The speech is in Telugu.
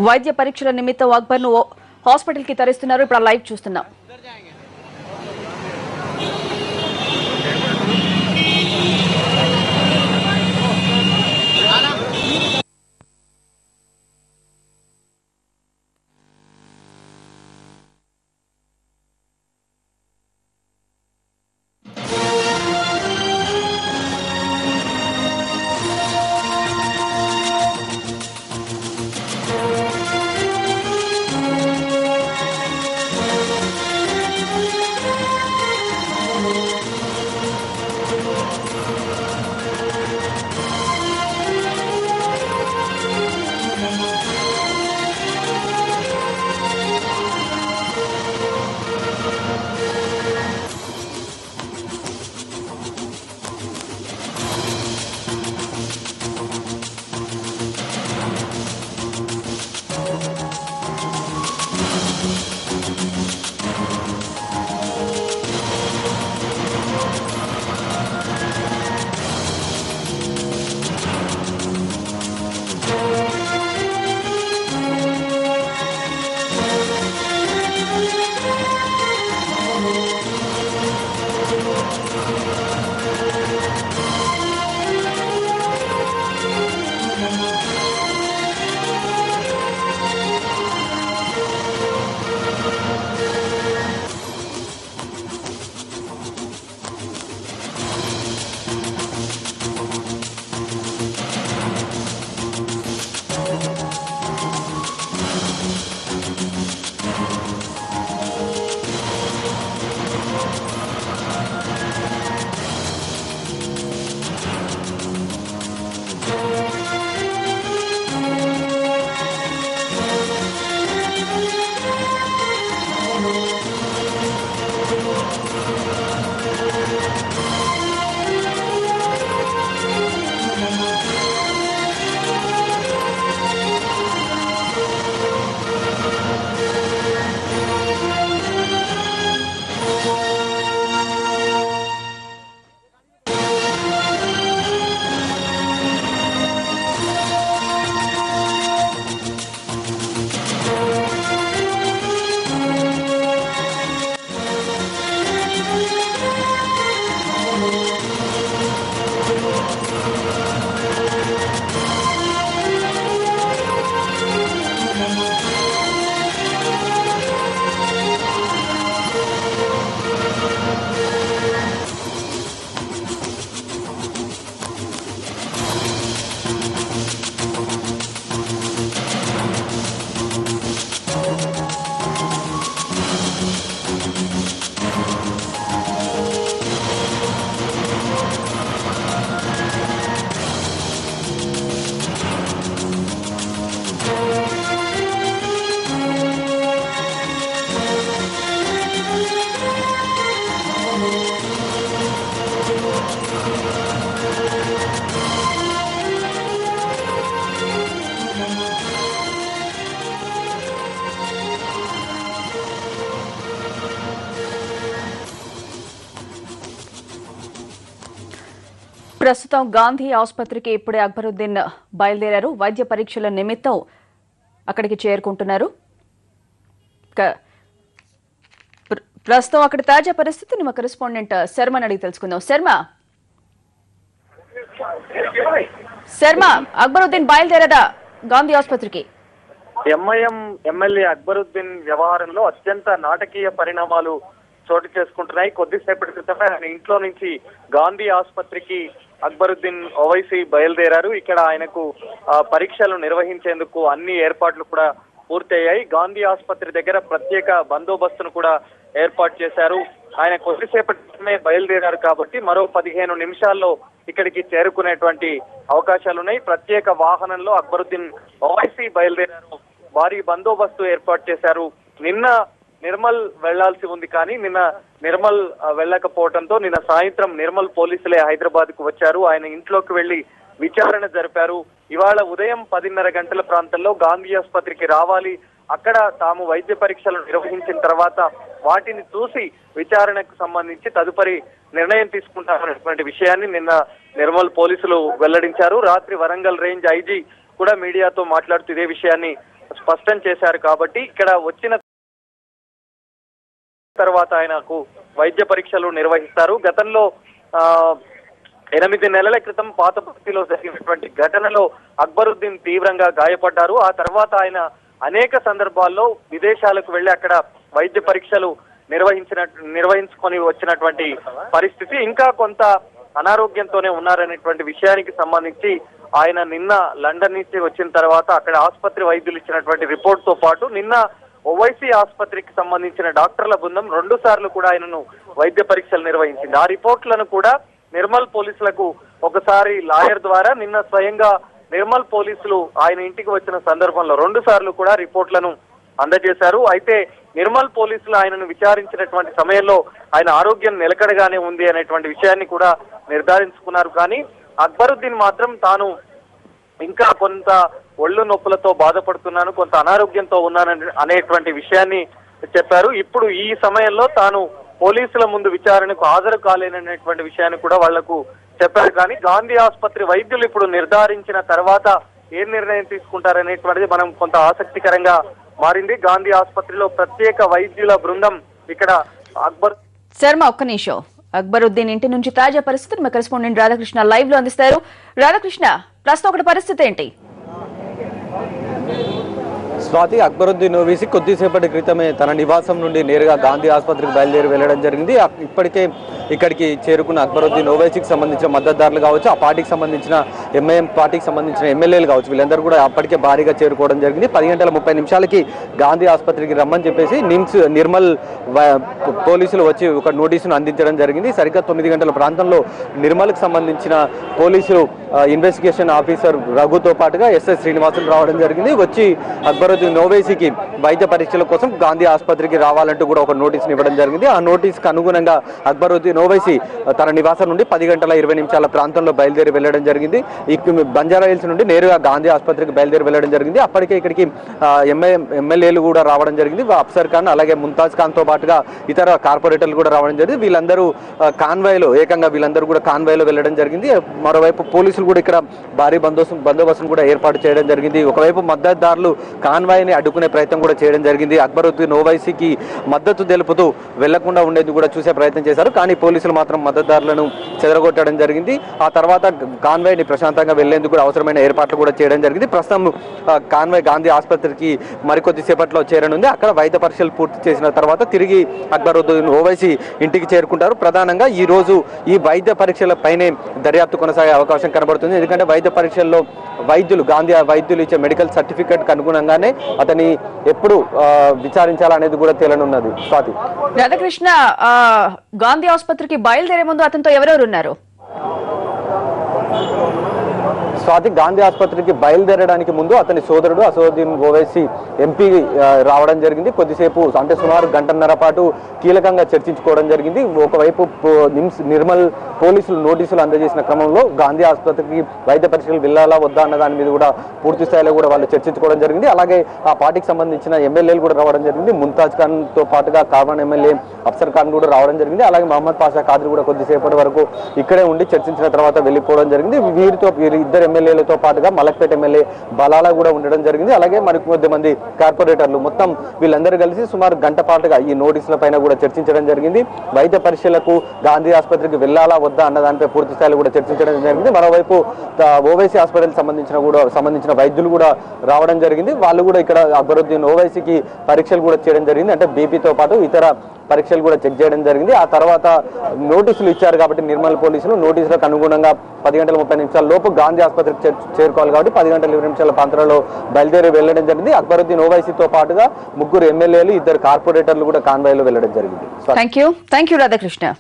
వైద్య పరీక్షల నిమిత్తం అక్బర్ ను హాస్పిటల్ కి తరలిస్తున్నారు. ఇప్పుడు లైవ్ చూస్తున్నాం. ప్రస్తుతం గాంధీ ఆసుపత్రికి ఇప్పుడే అక్బరుద్దీన్ బయలుదేరారు. వైద్య పరీక్షల నిమిత్తం అక్కడికి చేరుకుంటున్నారు. ప్రస్తుతం అక్కడ తాజా పరిస్థితిని మా కరెస్పాండెంట్ శర్మని అడిగి తెలుసుకుందాం. శర్మ, అక్బరుద్దీన్ బయలుదేరారా గాంధీ ఆసుపత్రికి? ఎంఐఎం ఎమ్మెల్యే అక్బరుద్దీన్ వ్యవహారంలో అత్యంత నాటకీయ పరిణామాలు చోటు చేసుకుంటున్నాయి. కొద్దిసేపటి క్రితమే ఆయన ఇంట్లో నుంచి గాంధీ ఆసుపత్రికి అక్బరుద్దీన్ ఓవైసీ బయలుదేరారు. ఇక్కడ ఆయనకు పరీక్షలు నిర్వహించేందుకు అన్ని ఏర్పాట్లు కూడా పూర్తయ్యాయి. గాంధీ ఆసుపత్రి దగ్గర ప్రత్యేక బందోబస్తును కూడా ఏర్పాటు చేశారు. ఆయన కొద్దిసేపటి క్రితమే బయలుదేరారు కాబట్టి మరో 15 నిమిషాల్లో ఇక్కడికి చేరుకునేటువంటి అవకాశాలున్నాయి. ప్రత్యేక వాహనంలో అక్బరుద్దీన్ ఓవైసీ బయలుదేరారు. భారీ బందోబస్తు ఏర్పాటు చేశారు. నిన్న నిర్మల్ వెళ్లాల్సి ఉంది, కానీ నిన్న నిర్మల్ వెళ్లకపోవడంతో నిన్న సాయంత్రం నిర్మల్ పోలీసులే హైదరాబాద్ కు వచ్చారు. ఆయన ఇంట్లోకి వెళ్లి విచారణ జరిపారు. ఇవాళ ఉదయం 10:30 గంటల ప్రాంతంలో గాంధీ ఆసుపత్రికి రావాలి, అక్కడ తాము వైద్య పరీక్షలు నిర్వహించిన తర్వాత వాటిని చూసి విచారణకు సంబంధించి తదుపరి నిర్ణయం తీసుకుంటామనేటువంటి విషయాన్ని నిన్న నిర్మల్ పోలీసులు వెల్లడించారు. రాత్రి వరంగల్ రేంజ్ ఐజీ కూడా మీడియాతో మాట్లాడుతూ ఇదే విషయాన్ని స్పష్టం చేశారు. కాబట్టి ఇక్కడ వచ్చిన తర్వాత ఆయనకు వైద్య పరీక్షలు నిర్వహిస్తారు. గతంలో 8 నెలల క్రితం పాతపర్తిలో జరిగినటువంటి ఘటనలో అక్బరుద్దీన్ తీవ్రంగా గాయపడ్డారు. ఆ తర్వాత అనేక సందర్భాల్లో విదేశాలకు వెళ్లి అక్కడ వైద్య పరీక్షలు నిర్వహించుకొని వచ్చినటువంటి పరిస్థితి. ఇంకా కొంత అనారోగ్యంతోనే ఉన్నారనేటువంటి విషయానికి సంబంధించి ఆయన నిన్న లండన్ నుంచి వచ్చిన తర్వాత అక్కడ ఆసుపత్రి వైద్యులు ఇచ్చినటువంటి రిపోర్ట్ తో పాటు నిన్న ఓవైసీ ఆసుపత్రికి సంబంధించిన డాక్టర్ల బృందం 2 సార్లు కూడా ఆయనను వైద్య పరీక్షలు నిర్వహించింది. ఆ రిపోర్ట్లను కూడా నిర్మల్ పోలీసులకు ఒకసారి లాయర్ ద్వారా నిన్న స్వయంగా నిర్మల్ పోలీసులు ఆయన ఇంటికి వచ్చిన సందర్భంలో 2 సార్లు కూడా రిపోర్ట్లను అందజేశారు. అయితే నిర్మల్ పోలీసులు ఆయనను విచారించినటువంటి సమయంలో ఆయన ఆరోగ్యం నిలకడగానే ఉంది అనేటువంటి విషయాన్ని కూడా నిర్ధారించుకున్నారు. కానీ అక్బరుద్దీన్ మాత్రం తాను ఇంకా కొంత ఒళ్ళు నొప్పులతో బాధపడుతున్నాను, కొంత అనారోగ్యంతో ఉన్నాను అనేటువంటి విషయాన్ని చెప్పారు. ఇప్పుడు ఈ సమయంలో తాను పోలీసుల ముందు విచారణకు హాజరు కాలేననేటువంటి విషయాన్ని కూడా వాళ్లకు చెప్పారు. కానీ గాంధీ ఆసుపత్రి వైద్యులు ఇప్పుడు నిర్ధారించిన తర్వాత ఏ నిర్ణయం తీసుకుంటారనేటువంటిది మనం కొంత ఆసక్తికరంగా మారింది. గాంధీ ఆసుపత్రిలో ప్రత్యేక వైద్యుల బృందం ఇక్కడ శర్మ ఒక్క నిమిషం. అక్బరుద్దీన్ ఇంటి నుంచి తాజా పరిస్థితులు మా కరెస్పాండెంట్ రాధాకృష్ణ లైవ్ లో అందిస్తారు. రాధాకృష్ణ, ప్రస్తుతం ఒకటి పరిస్థితి ఏంటి? స్వాతి, అక్బరుద్దీన్ ఓవైసీ కొద్దిసేపటి క్రితమే తన నివాసం నుండి నేరుగా గాంధీ ఆసుపత్రికి బయలుదేరి వెళ్లడం జరిగింది. ఇప్పటికే ఇక్కడికి చేరుకున్న అక్బరుద్దీన్ ఓవైసీకి సంబంధించిన మద్దతుదారులు కావచ్చు, ఆ పార్టీకి సంబంధించిన ఎంఐఎం పార్టీకి సంబంధించిన ఎమ్మెల్యేలు కావచ్చు, వీళ్ళందరూ కూడా అప్పటికే భారీగా చేరుకోవడం జరిగింది. 10 గంటల 30 నిమిషాలకి గాంధీ ఆసుపత్రికి రమ్మని చెప్పేసి నిర్మల్ పోలీసులు వచ్చి ఒక నోటీసును అందించడం జరిగింది. సరిగ్గా 9 గంటల ప్రాంతంలో నిర్మల్కి సంబంధించిన పోలీసులు ఇన్వెస్టిగేషన్ ఆఫీసర్ రఘుతో పాటుగా ఎస్ఎస్ శ్రీనివాసులు రావడం జరిగింది. వచ్చి అక్బరుద్దీన్ ఓవైసీకి వైద్య పరీక్షల కోసం గాంధీ ఆసుపత్రికి రావాలంటూ కూడా ఒక నోటీసును ఇవ్వడం జరిగింది. ఆ నోటీసుకు అనుగుణంగా అక్బరుద్దీన్ ఓవైసీ తన నివాసం నుండి 10 గంటల 20 నిమిషాల ప్రాంతంలో బయలుదేరి వెళ్లడం జరిగింది. బంజారా హిల్స్ నుండి నేరుగా గాంధీ ఆసుపత్రికి బయలుదేరి వెళ్లడం జరిగింది. అప్పటికే ఇక్కడికి ఎమ్మెల్యేలు కూడా రావడం జరిగింది. అఫ్సర్ ఖాన్ అలాగే ముంతాజ్ ఖాన్ తో పాటుగా ఇతర కార్పొరేటర్లు కూడా రావడం జరిగింది. వీళ్ళందరూ కాన్వాయ్లో వీళ్ళందరూ కూడా కాన్వాయ్లో వెళ్లడం జరిగింది. మరోవైపు పోలీసులు కూడా ఇక్కడ భారీ బందోబస్తును కూడా ఏర్పాటు చేయడం జరిగింది. ఒకవైపు మద్దతుదారులు కాన్వాయ్ని అడ్డుకునే ప్రయత్నం కూడా చేయడం జరిగింది. అక్బరుద్దీన్ ఓవైసీకి మద్దతు తెలుపుతూ వెళ్లకుండా ఉండేది కూడా చూసే ప్రయత్నం చేశారు. కానీ పోలీసులు మాత్రం మద్దతుదారులను చెదరగొట్టడం జరిగింది. ఆ తర్వాత కాన్వాయ్ని ప్రశాంతంగా వెళ్లేందుకు కూడా అవసరమైన ఏర్పాట్లు కూడా చేయడం జరిగింది. ప్రస్తుతం కాన్వాయ్ గాంధీ ఆసుపత్రికి మరికొద్ది సేపట్లో చేరనుంది. అక్కడ వైద్య పరీక్షలు పూర్తి చేసిన తర్వాత తిరిగి అక్బరుద్దీన్ ఓవైసీ ఇంటికి చేరుకుంటారు. ప్రధానంగా ఈ రోజు ఈ వైద్య పరీక్షల పైనే దర్యాప్తు కొనసాగే అవకాశం కనబడుతుంది. ఎందుకంటే వైద్య పరీక్షల్లో గాంధీ వైద్యులు ఇచ్చే మెడికల్ సర్టిఫికేట్ అనుగుణంగానే అతని ఎప్పుడు విచారించాలనేది కూడా తేలనున్నది. స్వాతి, రాధాకృష్ణ, గాంధీ ఆసుపత్రికి బయలుదేరే ముందు అతనితో ఎవరెవరు ఉన్నారు? స్వాతి, గాంధీ ఆసుపత్రికి బయలుదేరడానికి ముందు అతని సోదరుడు అసదుద్దీన్ ఓవైసీ ఎంపీ రావడం జరిగింది. కొద్దిసేపు అంటే సుమారు గంటన్నర పాటు కీలకంగా చర్చించుకోవడం జరిగింది. ఒకవైపు నిర్మల్ పోలీసులు నోటీసులు అందజేసిన క్రమంలో గాంధీ ఆసుపత్రికి వైద్య పరీక్షలు వెళ్ళాలా వద్దా అన్న దాని మీద కూడా పూర్తి స్థాయిలో కూడా వాళ్ళు చర్చించుకోవడం జరిగింది. అలాగే ఆ పార్టీకి సంబంధించిన ఎమ్మెల్యేలు కూడా రావడం జరిగింది. ముంతాజ్ ఖాన్ తో పాటుగా కావన్ ఎమ్మెల్యే అఫ్సర్ ఖాన్ కూడా రావడం జరిగింది. అలాగే మహమ్మద్ పాషా ఖాద్రి కూడా కొద్దిసేపటి వరకు ఇక్కడే ఉండి చర్చించిన తర్వాత వెళ్ళిపోవడం జరిగింది. వీరిద్దరు ఎమ్మెల్యేలతో పాటుగా మలక్పేట ఎమ్మెల్యే బలాలా కూడా ఉండడం జరిగింది. అలాగే మరికొద్ది మంది కార్పొరేటర్లు మొత్తం వీళ్ళందరూ కలిసి సుమారు గంట పాటుగా ఈ నోటీసుల పైన కూడా చర్చించడం జరిగింది. వైద్య పరీక్షలకు గాంధీ ఆసుపత్రికి వెళ్ళాలా వద్దా అన్న దానిపై పూర్తి స్థాయిలో కూడా చర్చించడం జరిగింది. మరోవైపు ఓవైసీ హాస్పిటల్ సంబంధించిన వైద్యులు కూడా రావడం జరిగింది. వాళ్ళు కూడా ఇక్కడ అక్బరుద్దీన్ ఓవైసీకి పరీక్షలు కూడా చేయడం జరిగింది. అంటే బీపీతో పాటు ఇతర పరీక్షలు కూడా చెక్ చేయడం జరిగింది. ఆ తర్వాత నోటీసులు ఇచ్చారు కాబట్టి నిర్మల్ పోలీసులు నోటీసులకు అనుగుణంగా 10 గంటల 30 నిమిషాల లోపు గాంధీ ఆసుపత్రికి చేరుకోవాలి కాబట్టి 10 గంటల 20 నిమిషాల ప్రాంతంలో బయలుదేరి వెళ్లడం జరిగింది. అక్బరుద్దీన్ ఓవైసీతో పాటుగా 3 ఎమ్మెల్యేలు 2 కార్పొరేటర్లు కూడా కాన్వాయ్లో వెళ్లడం జరిగింది. Thank you Radhakrishna.